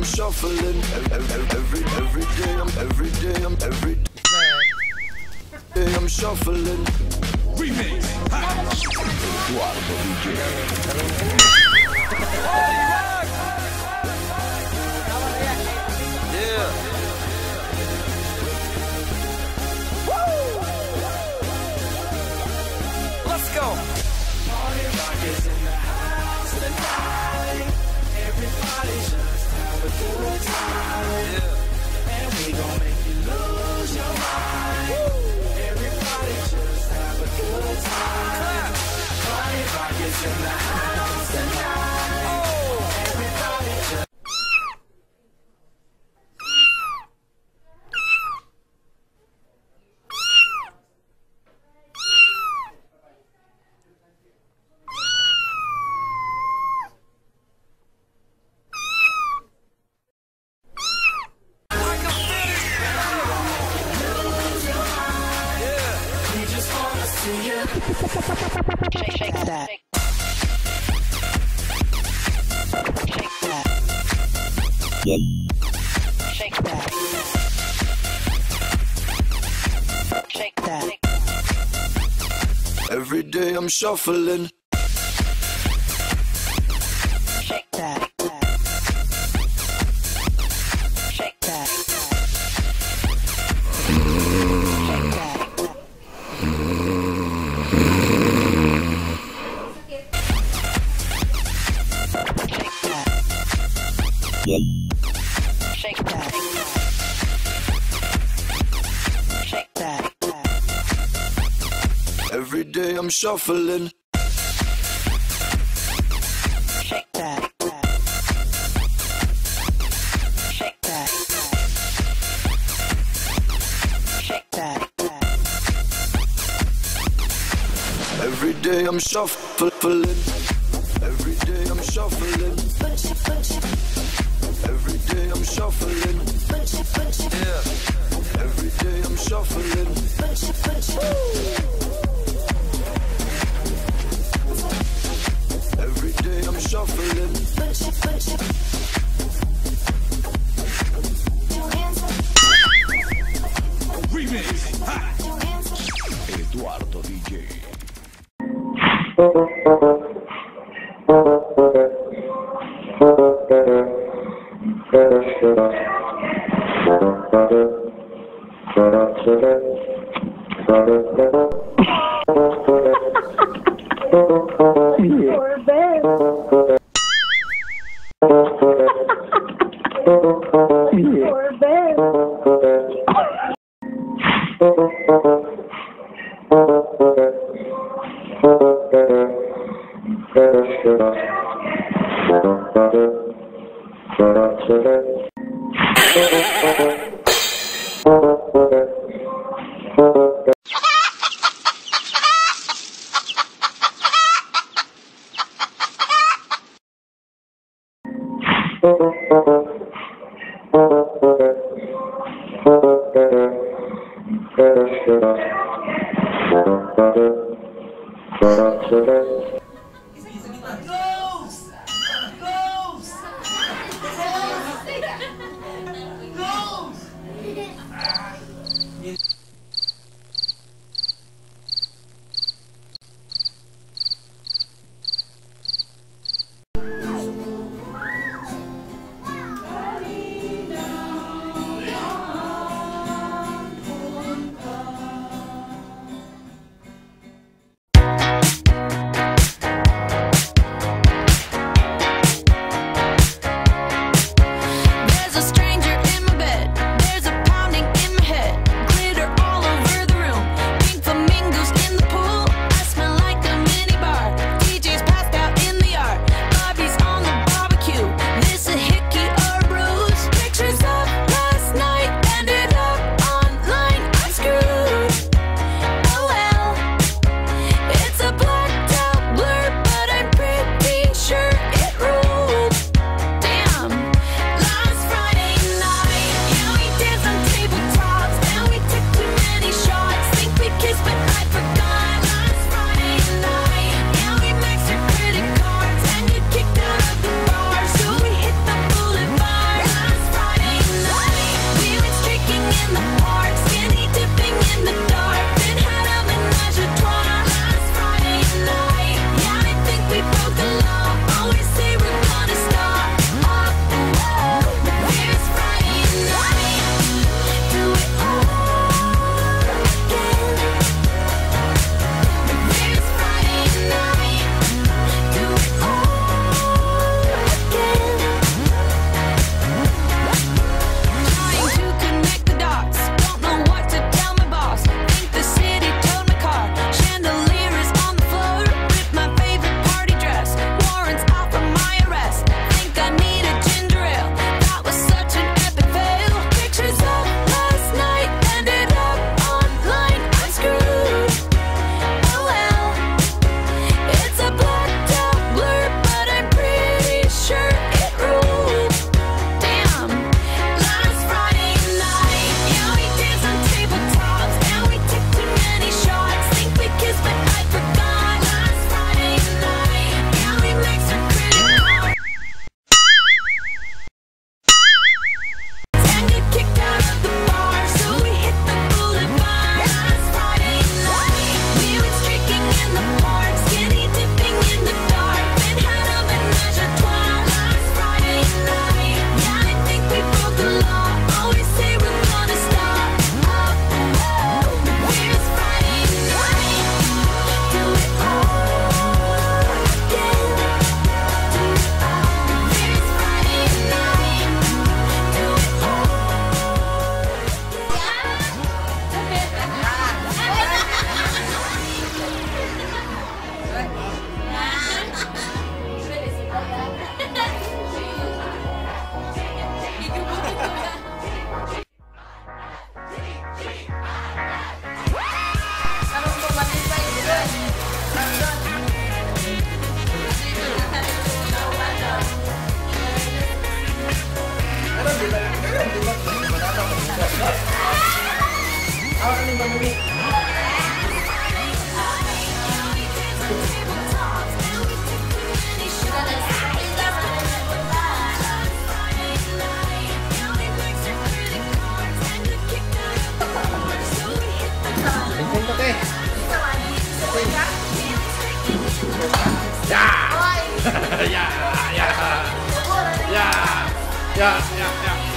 I'm shuffling. Every day I'm shuffling. Remix. Eduardo DJ. Yeah. Woo! Let's go. Party rock is in the house tonight. Everybody just have a good time. Yeah. And we gon' make you lose your mind. Woo! Everybody just have a good time. Party rock is in the house tonight. Oh. Everybody just Shake that. Shake that. yeah. Shake that. Shake that. Every day I'm shuffling. Shake that. Shake that. Yeah. Shake that. Shake that. Every day I'm shuffling. Shake that. Shake that. Shake that. Every day I'm shuffling. Every day I'm shuffling. Every day I'm shuffling. Yeah. Every day I'm shuffling. Every day I'm shuffling. Remix. Ha. Eduardo DJ. Poor bear. Poor bear. Yeah, yeah, yeah, yeah, yeah.